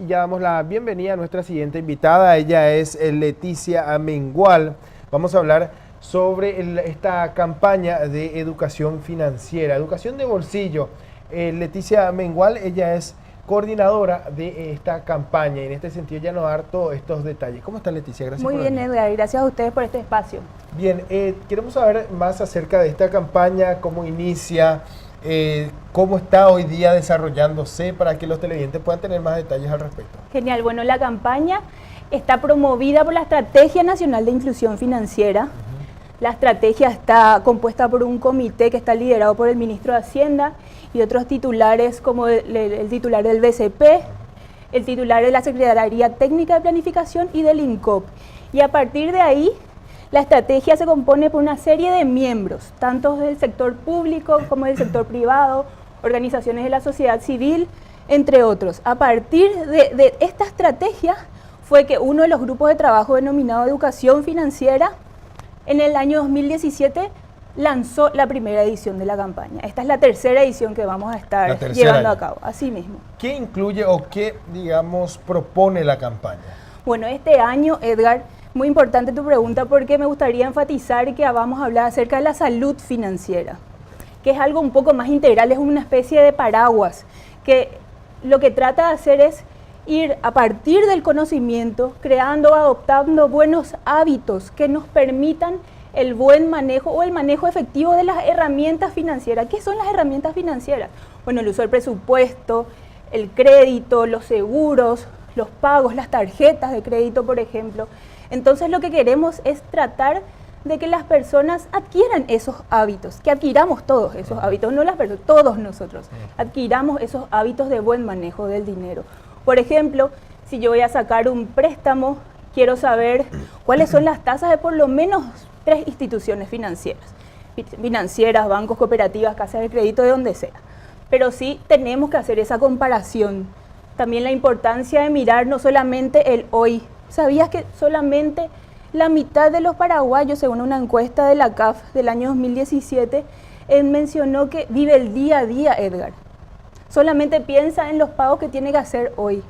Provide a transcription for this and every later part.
Ya damos la bienvenida a nuestra siguiente invitada. Ella es Leticia Amengual. Vamos a hablar sobre esta campaña de educación financiera, educación de bolsillo. Leticia Amengual, ella es coordinadora de esta campaña y en este sentido ya nos va a dar todos estos detalles. ¿Cómo está, Leticia? Gracias Muy por bien, venir. Edgar, gracias a ustedes por este espacio. Bien, queremos saber más acerca de esta campaña, cómo inicia, cómo está hoy día desarrollándose para que los televidentes puedan tener más detalles al respecto. Genial, bueno, la campaña está promovida por la Estrategia Nacional de Inclusión Financiera. La estrategia está compuesta por un comité que está liderado por el ministro de Hacienda y otros titulares como el titular del BCP, el titular de la Secretaría Técnica de Planificación y del INCOP. Y a partir de ahí, la estrategia se compone por una serie de miembros, tanto del sector público como del sector privado, organizaciones de la sociedad civil, entre otros. A partir de esta estrategia fue que uno de los grupos de trabajo denominado Educación Financiera, en el año 2017 lanzó la primera edición de la campaña. Esta es la tercera edición que vamos a estar llevando a cabo, así mismo. ¿Qué incluye o qué, digamos, propone la campaña? Bueno, este año, Edgar, muy importante tu pregunta porque me gustaría enfatizar que vamos a hablar acerca de la salud financiera, que es algo un poco más integral, es una especie de paraguas, que lo que trata de hacer es ir a partir del conocimiento, creando, adoptando buenos hábitos que nos permitan el buen manejo o el manejo efectivo de las herramientas financieras. ¿Qué son las herramientas financieras? Bueno, el uso del presupuesto, el crédito, los seguros, los pagos, las tarjetas de crédito, por ejemplo. Entonces lo que queremos es tratar de que las personas adquieran esos hábitos, que adquiramos todos esos hábitos, no las personas, todos nosotros, adquiramos esos hábitos de buen manejo del dinero. Por ejemplo, si yo voy a sacar un préstamo, quiero saber cuáles son las tasas de por lo menos 3 instituciones financieras, bancos, cooperativas, casas de crédito, de donde sea. Pero sí tenemos que hacer esa comparación. También la importancia de mirar no solamente el hoy. ¿Sabías que solamente la mitad de los paraguayos, según una encuesta de la CAF del año 2017, mencionó que vive el día a día, Edgar? Solamente piensa en los pagos que tiene que hacer hoy.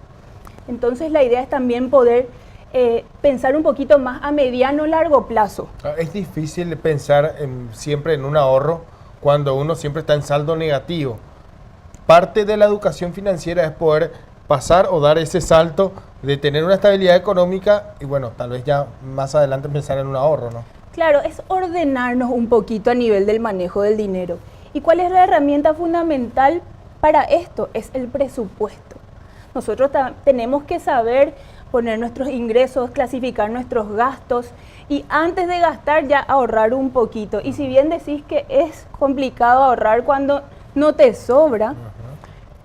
Entonces la idea es también poder pensar un poquito más a mediano o largo plazo. Es difícil pensar siempre en un ahorro cuando uno siempre está en saldo negativo. Parte de la educación financiera es poder pasar o dar ese salto de tener una estabilidad económica y bueno, tal vez ya más adelante pensar en un ahorro, ¿no? Claro, es ordenarnos un poquito a nivel del manejo del dinero. ¿Y cuál es la herramienta fundamental para esto? Es el presupuesto. Nosotros tenemos que saber poner nuestros ingresos, clasificar nuestros gastos y antes de gastar ya ahorrar un poquito. Y si bien decís que es complicado ahorrar cuando no te sobra,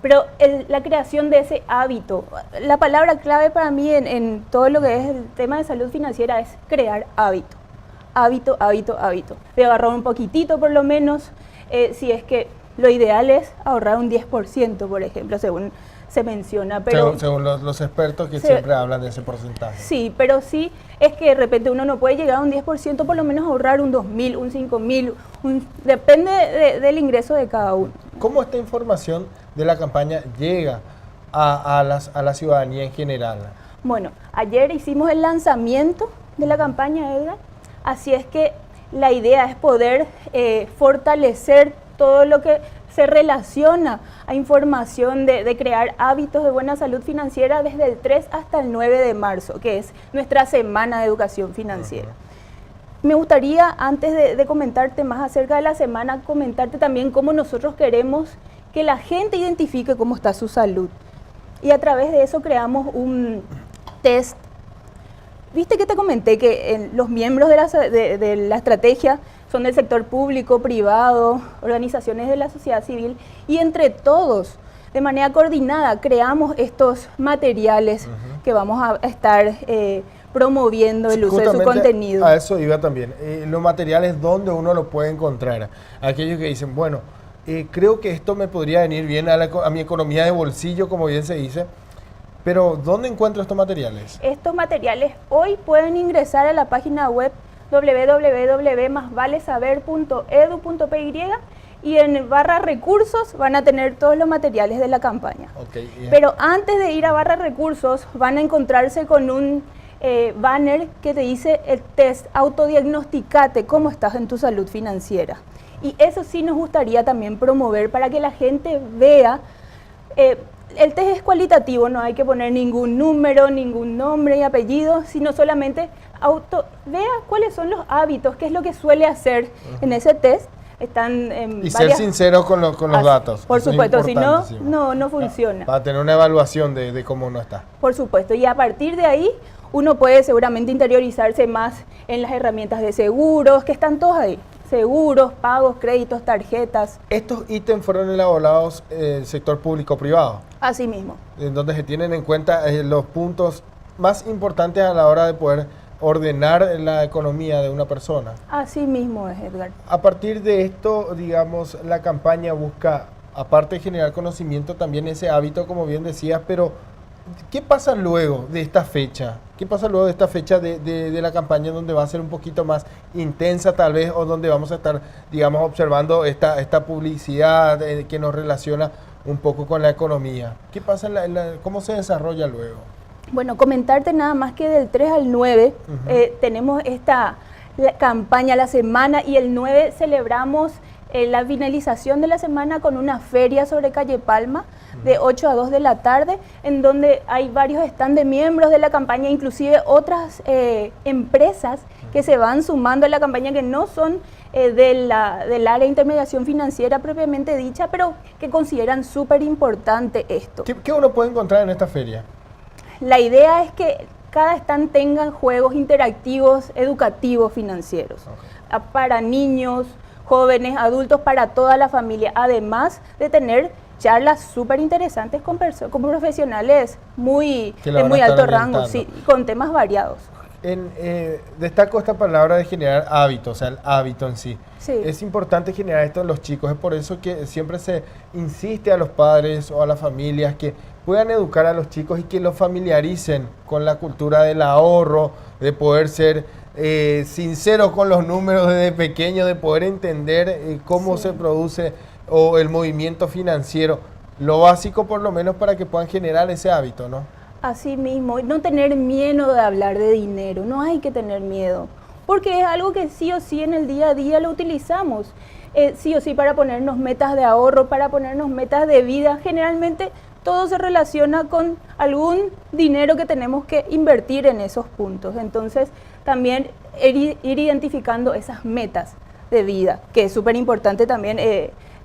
pero la creación de ese hábito, la palabra clave para mí en todo lo que es el tema de salud financiera es crear hábito. Hábito, hábito, hábito. De agarrar un poquitito por lo menos, si es que lo ideal es ahorrar un 10%, por ejemplo, según se menciona. Pero según los expertos que siempre hablan de ese porcentaje. Sí, pero sí es que de repente uno no puede llegar a un 10%, por lo menos ahorrar un 2.000, un 5.000, depende del ingreso de cada uno. ¿Cómo esta información de la campaña llega a la ciudadanía en general? Bueno, ayer hicimos el lanzamiento de la campaña, Edgar, así es que la idea es poder fortalecer todo lo que se relaciona a información de crear hábitos de buena salud financiera desde el 3 hasta el 9 de marzo, que es nuestra semana de educación financiera. Me gustaría, antes de comentarte más acerca de la semana, comentarte también cómo nosotros queremos que la gente identifique cómo está su salud. Y a través de eso creamos un test. Viste que te comenté que los miembros de la estrategia son del sector público, privado, organizaciones de la sociedad civil, y entre todos, de manera coordinada, creamos estos materiales que vamos a estar promoviendo el uso de su contenido. A eso iba también. Los materiales, ¿dónde uno lo puede encontrar? Aquellos que dicen, bueno, creo que esto me podría venir bien a mi economía de bolsillo, como bien se dice, pero ¿dónde encuentro estos materiales? Estos materiales hoy pueden ingresar a la página web www.masvalesaber.edu.py y en barra recursos van a tener todos los materiales de la campaña. Okay, yeah. Pero antes de ir a barra recursos van a encontrarse con un banner que te dice el test, autodiagnosticate cómo estás en tu salud financiera. Y eso sí nos gustaría también promover para que la gente vea. El test es cualitativo, no hay que poner ningún número, ningún nombre y apellido, sino solamente vea cuáles son los hábitos, qué es lo que suele hacer en ese test. Están y ser sincero con los datos. Por supuesto, si no, no funciona. Para tener una evaluación de cómo uno está. Por supuesto, y a partir de ahí uno puede seguramente interiorizarse más en las herramientas de seguros, que están todas ahí. Seguros, pagos, créditos, tarjetas. ¿Estos ítems fueron elaborados en el sector público-privado? Así mismo. En donde se tienen en cuenta los puntos más importantes a la hora de poder ordenar la economía de una persona. Así mismo es, Edgar. A partir de esto, digamos, la campaña busca, aparte de generar conocimiento, también ese hábito, como bien decías, pero ¿qué pasa luego de esta fecha? ¿Qué pasa luego de esta fecha de la campaña donde va a ser un poquito más intensa tal vez o donde vamos a estar, digamos, observando esta publicidad que nos relaciona un poco con la economía? ¿Qué pasa, cómo se desarrolla luego? Bueno, comentarte nada más que del 3 al 9 tenemos la campaña, la semana, y el 9 celebramos la finalización de la semana con una feria sobre Calle Palma de 8 a 2 de la tarde, en donde hay varios stands de miembros de la campaña, inclusive otras empresas que se van sumando a la campaña que no son del área de intermediación financiera propiamente dicha, pero que consideran súper importante esto. ¿Qué uno puede encontrar en esta feria? La idea es que cada stand tengan juegos interactivos, educativos, financieros, para niños, jóvenes, adultos, para toda la familia, además de tener charlas súper interesantes con profesionales de muy alto rango, sí, con temas variados. Destaco esta palabra de generar hábitos, o sea, el hábito en sí. Sí. Es importante generar esto en los chicos, es por eso que siempre se insiste a los padres o a las familias que puedan educar a los chicos y que los familiaricen con la cultura del ahorro, de poder ser sinceros con los números desde pequeño, de poder entender cómo se produce o el movimiento financiero, lo básico por lo menos para que puedan generar ese hábito, ¿no? Así mismo, no tener miedo de hablar de dinero, no hay que tener miedo, porque es algo que sí o sí en el día a día lo utilizamos, sí o sí para ponernos metas de ahorro, para ponernos metas de vida. Generalmente todo se relaciona con algún dinero que tenemos que invertir en esos puntos, entonces también ir identificando esas metas de vida, que es súper importante también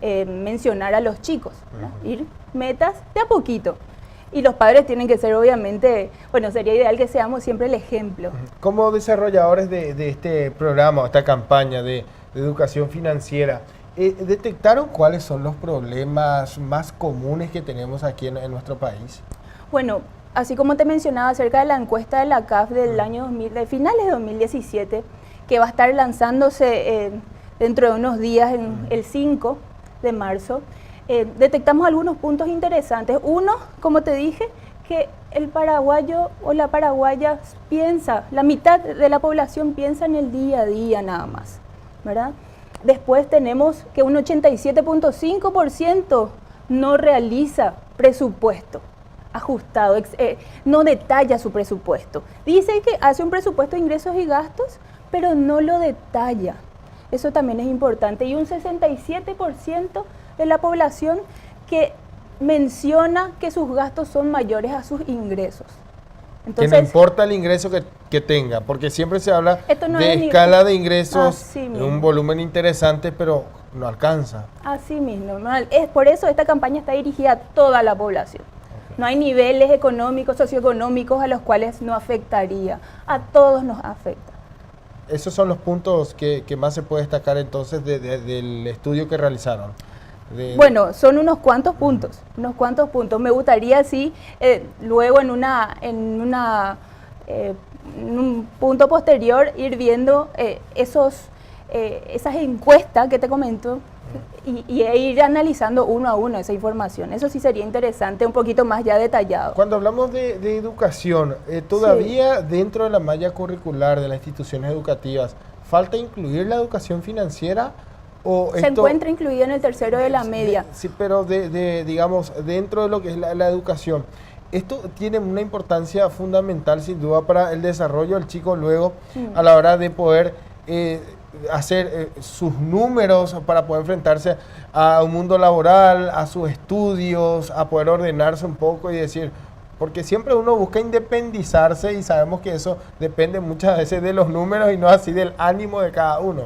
mencionar a los chicos, ¿no? Ir metas de a poquito. Y los padres tienen que ser, obviamente, bueno, sería ideal que seamos siempre el ejemplo. Como desarrolladores de este programa, esta campaña de educación financiera, ¿detectaron cuáles son los problemas más comunes que tenemos aquí en nuestro país? Bueno, así como te mencionaba acerca de la encuesta de la CAF del año 2000, de finales de 2017, que va a estar lanzándose dentro de unos días, el 5 de marzo, detectamos algunos puntos interesantes. Uno, como te dije, que el paraguayo o la paraguaya piensa, la mitad de la población piensa en el día a día nada más, ¿verdad? Después tenemos que un 87.5% no realiza presupuesto ajustado, no detalla su presupuesto. Dice que hace un presupuesto de ingresos y gastos, pero no lo detalla. Eso también es importante. Y un 67% de la población que menciona que sus gastos son mayores a sus ingresos. Entonces, que no importa el ingreso que tenga, porque siempre se habla de escala de ingresos, un volumen interesante, pero no alcanza. Así mismo, es por eso esta campaña está dirigida a toda la población. No hay niveles económicos, socioeconómicos a los cuales no afectaría, a todos nos afecta. Esos son los puntos que más se puede destacar entonces del estudio que realizaron. Bueno, son unos cuantos puntos. Me gustaría, sí, luego en un punto posterior ir viendo esas encuestas que te comento y ir analizando uno a uno esa información. Eso sí sería interesante, un poquito más ya detallado. Cuando hablamos de educación, todavía dentro de la malla curricular de las instituciones educativas, ¿falta incluir la educación financiera O Se encuentra incluido en el tercero de la media. Sí, pero digamos, dentro de lo que es la educación, esto tiene una importancia fundamental sin duda para el desarrollo del chico luego a la hora de poder hacer sus números para poder enfrentarse a un mundo laboral, a sus estudios, a poder ordenarse un poco y decir, porque siempre uno busca independizarse y sabemos que eso depende muchas veces de los números y no así del ánimo de cada uno.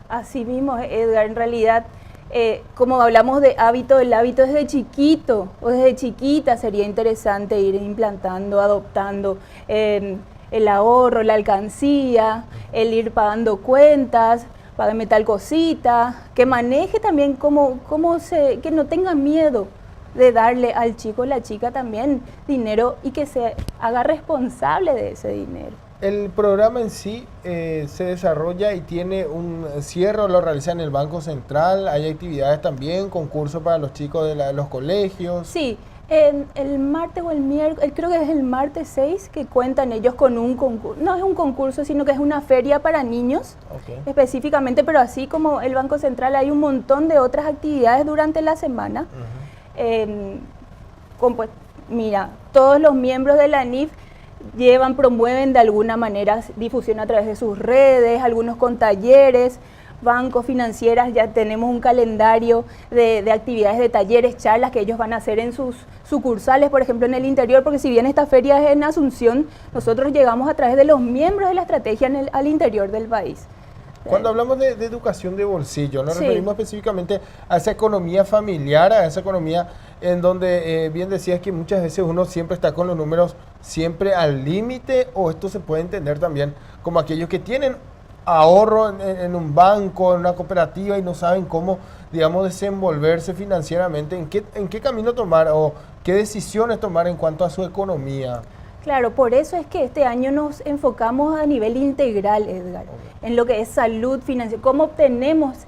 Así mismo, Edgar, en realidad, como hablamos de hábito, el hábito desde chiquito o desde chiquita sería interesante ir implantando, adoptando el ahorro, la alcancía, el ir pagando cuentas, págame tal cosita, que maneje también que no tenga miedo de darle al chico o la chica también dinero y que se haga responsable de ese dinero. El programa en sí se desarrolla y tiene un cierre, lo realiza en el Banco Central, hay actividades también, concursos para los chicos de los colegios. Sí, el martes o el miércoles, creo que es el martes 6 que cuentan ellos con un concurso, no es un concurso, sino que es una feria para niños, específicamente, pero así como el Banco Central hay un montón de otras actividades durante la semana. Pues, mira, todos los miembros de la ANIF promueven de alguna manera difusión a través de sus redes, algunos con talleres, bancos, financieras, ya tenemos un calendario de actividades, de talleres, charlas que ellos van a hacer en sus sucursales, por ejemplo en el interior, porque si bien esta feria es en Asunción, nosotros llegamos a través de los miembros de la estrategia al interior del país. Cuando hablamos de educación de bolsillo, nos referimos específicamente a esa economía familiar, a esa economía en donde bien decías que muchas veces uno siempre está con los números siempre al límite, o esto se puede entender también como aquellos que tienen ahorro en un banco, en una cooperativa y no saben cómo, digamos, desenvolverse financieramente, en qué camino tomar o qué decisiones tomar en cuanto a su economía. Claro, por eso es que este año nos enfocamos a nivel integral, Edgar, en lo que es salud financiera, cómo obtenemos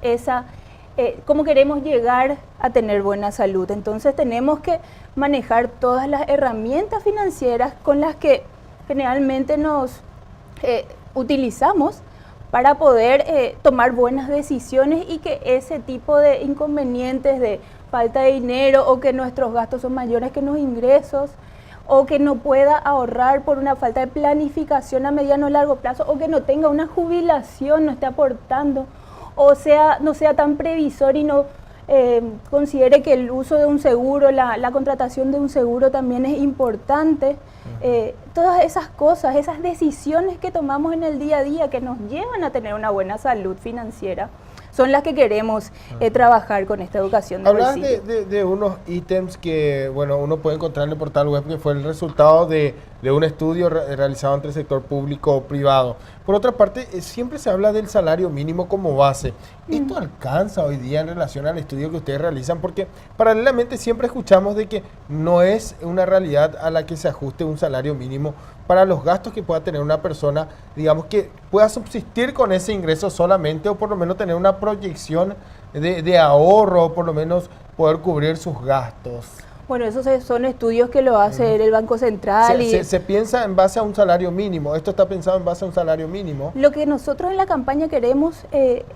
cómo queremos llegar a tener buena salud. Entonces tenemos que manejar todas las herramientas financieras con las que generalmente nos utilizamos para poder tomar buenas decisiones y que ese tipo de inconvenientes de falta de dinero o que nuestros gastos son mayores que los ingresos, o que no pueda ahorrar por una falta de planificación a mediano o largo plazo, o que no tenga una jubilación, no esté aportando, o no sea tan previsor y no considere que el uso de un seguro, la contratación de un seguro también es importante. Todas esas cosas, esas decisiones que tomamos en el día a día que nos llevan a tener una buena salud financiera, son las que queremos trabajar con esta educación de bolsillo. Hablas de unos ítems que, bueno, uno puede encontrar en el portal web, que fue el resultado de un estudio realizado entre el sector público o privado. Por otra parte, siempre se habla del salario mínimo como base. ¿Esto alcanza hoy día en relación al estudio que ustedes realizan? Porque paralelamente siempre escuchamos de que no es una realidad a la que se ajuste un salario mínimo para los gastos que pueda tener una persona, digamos, que pueda subsistir con ese ingreso solamente, o por lo menos tener una proyección de ahorro, o por lo menos poder cubrir sus gastos. Bueno, esos son estudios que lo hace el Banco Central. Se piensa en base a un salario mínimo. ¿Esto está pensado en base a un salario mínimo? Lo que nosotros en la campaña queremos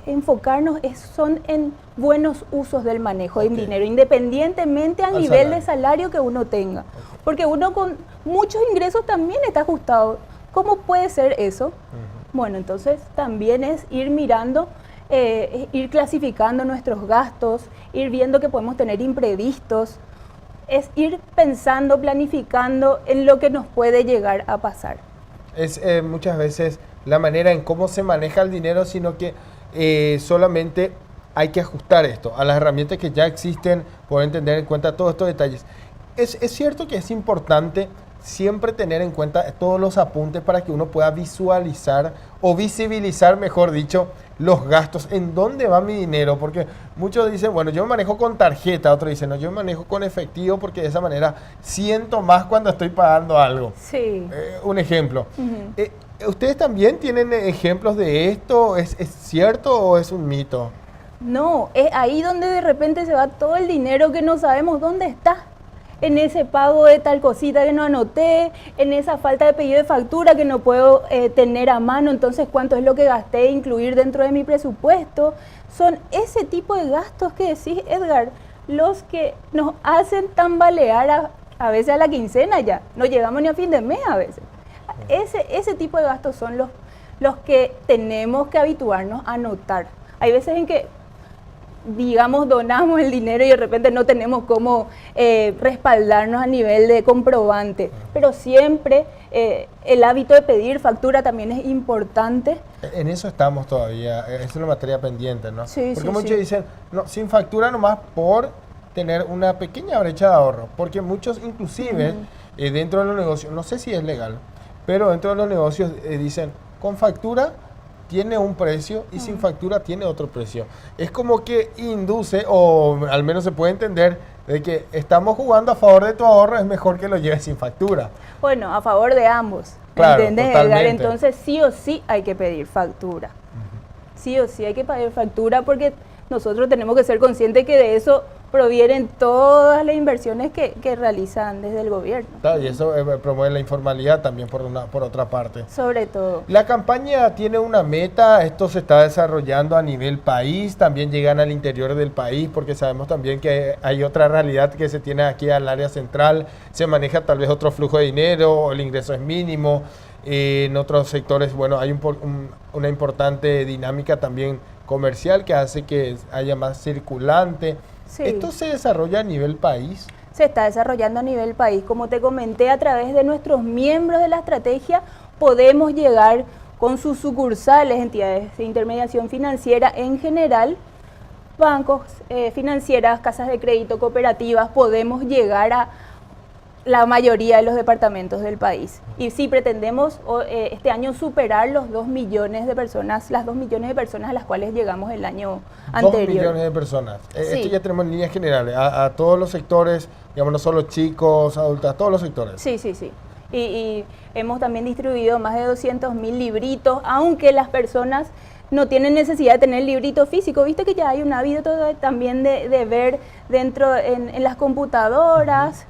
enfocarnos son en buenos usos del manejo del dinero, independientemente al nivel de salario que uno tenga. Porque uno con muchos ingresos también está ajustado. ¿Cómo puede ser eso? Bueno, entonces también es ir mirando, ir clasificando nuestros gastos, ir viendo que podemos tener imprevistos. Es ir pensando, planificando en lo que nos puede llegar a pasar. Es muchas veces la manera en cómo se maneja el dinero, sino que solamente hay que ajustar esto a las herramientas que ya existen, poder tener en cuenta todos estos detalles. Es cierto que es importante siempre tener en cuenta todos los apuntes para que uno pueda visualizar o visibilizar, mejor dicho, los gastos, en dónde va mi dinero, porque muchos dicen, bueno, yo me manejo con tarjeta, otros dicen, no, yo me manejo con efectivo porque de esa manera siento más cuando estoy pagando algo. Sí. Un ejemplo. ¿Ustedes también tienen ejemplos de esto? ¿Es cierto o es un mito? No, es ahí donde de repente se va todo el dinero que no sabemos dónde está. en ese pago de tal cosita que no anoté, en esa falta de pedido de factura que no puedo tener a mano, entonces cuánto es lo que gasté e incluir dentro de mi presupuesto. Son ese tipo de gastos que decís, Edgar, los que nos hacen tambalear a veces a la quincena ya, no llegamos ni a fin de mes a veces. Ese tipo de gastos son los que tenemos que habituarnos a notar. Hay veces en que, digamos, donamos el dinero y de repente no tenemos cómo respaldarnos a nivel de comprobante, pero siempre el hábito de pedir factura también es importante. En eso estamos todavía, es una materia pendiente, ¿no? Sí, porque sí, muchos sí. dicen, no, sin factura nomás por tener una pequeña brecha de ahorro, porque muchos inclusive dentro de los negocios, no sé si es legal, pero dentro de los negocios dicen, con factura tiene un precio y sin factura tiene otro precio. Es como que induce, o al menos se puede entender, de que estamos jugando a favor de tu ahorro, es mejor que lo lleves sin factura. Bueno, a favor de ambos, Claro, ¿entendés, Edgar? totalmente. Entonces sí o sí hay que pedir factura. Sí o sí hay que pedir factura porque nosotros tenemos que ser conscientes que de eso provienen todas las inversiones que realizan desde el gobierno. Y eso promueve la informalidad también por otra parte. Sobre todo. La campaña tiene una meta, esto se está desarrollando a nivel país, también llegan al interior del país, porque sabemos también que hay otra realidad que se tiene aquí al área central, se maneja tal vez otro flujo de dinero, el ingreso es mínimo, en otros sectores, bueno, hay una importante dinámica también comercial que hace que haya más circulante. Sí. ¿Esto se desarrolla a nivel país? Se está desarrollando a nivel país. Como te comenté, a través de nuestros miembros de la estrategia podemos llegar con sus sucursales, entidades de intermediación financiera en general, bancos, financieras, casas de crédito, cooperativas, podemos llegar a la mayoría de los departamentos del país. Y sí, pretendemos este año superar los 2 millones de personas, las 2 millones de personas a las cuales llegamos el año anterior. 2 millones de personas. Sí. Esto ya tenemos en líneas generales, a todos los sectores, digamos, no solo chicos, adultos, a todos los sectores. Sí, sí, sí. Y hemos también distribuido más de 200.000 libritos, aunque las personas no tienen necesidad de tener el librito físico. Viste que ya hay un hábito también de ver dentro en las computadoras,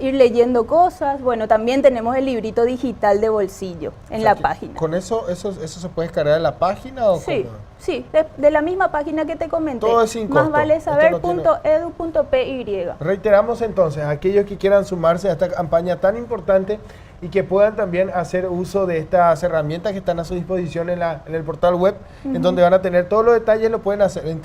ir leyendo cosas. Bueno, también tenemos el librito digital de bolsillo en la página. ¿Con eso se puede descargar en la página o Sí, cómo? sí, de la misma página que te comenté. Todo es sin costo. másvalesaber.edu.py. Reiteramos entonces, a aquellos que quieran sumarse a esta campaña tan importante y que puedan también hacer uso de estas herramientas que están a su disposición en el portal web, en donde van a tener todos los detalles, lo pueden hacer en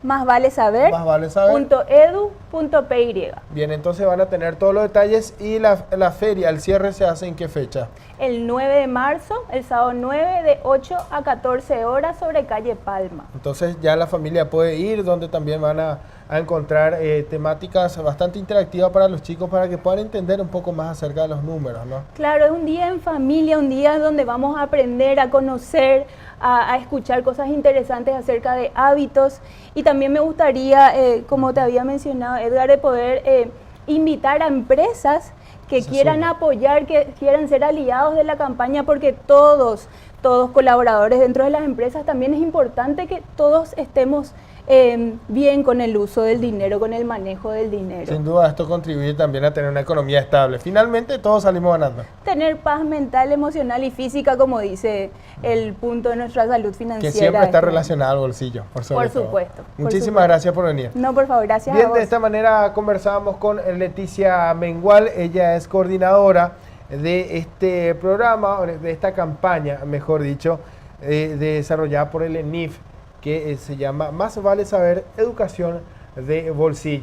másvalesaber.edu.py. Bien, entonces van a tener todos los detalles y la feria, el cierre se hace en qué fecha. El 9 de marzo, el sábado 9, de 8 a 14 horas sobre calle Palma. Entonces ya la familia puede ir, donde también van a encontrar temáticas bastante interactivas para los chicos, para que puedan entender un poco más acerca de los números, ¿no? Claro, es un día en familia, un día donde vamos a aprender, a conocer, a escuchar cosas interesantes acerca de hábitos. Y también me gustaría, como te había mencionado, Edgar, de poder invitar a empresas que quieran apoyar, que quieran ser aliados de la campaña, porque todos colaboradores dentro de las empresas, también es importante que todos estemos bien con el uso del dinero, con el manejo del dinero. Sin duda esto contribuye también a tener una economía estable. Finalmente todos salimos ganando. Tener paz mental, emocional y física, como dice el punto de nuestra salud financiera. Que siempre está relacionada al bolsillo, por supuesto. Muchísimas gracias por venir. No, por favor, gracias Bien, a vos. de esta manera conversábamos con Leticia Mengual. Ella es coordinadora de este programa, de esta campaña, mejor dicho, desarrollada por el ENIF, que se llama Más vale saber, educación de bolsillo.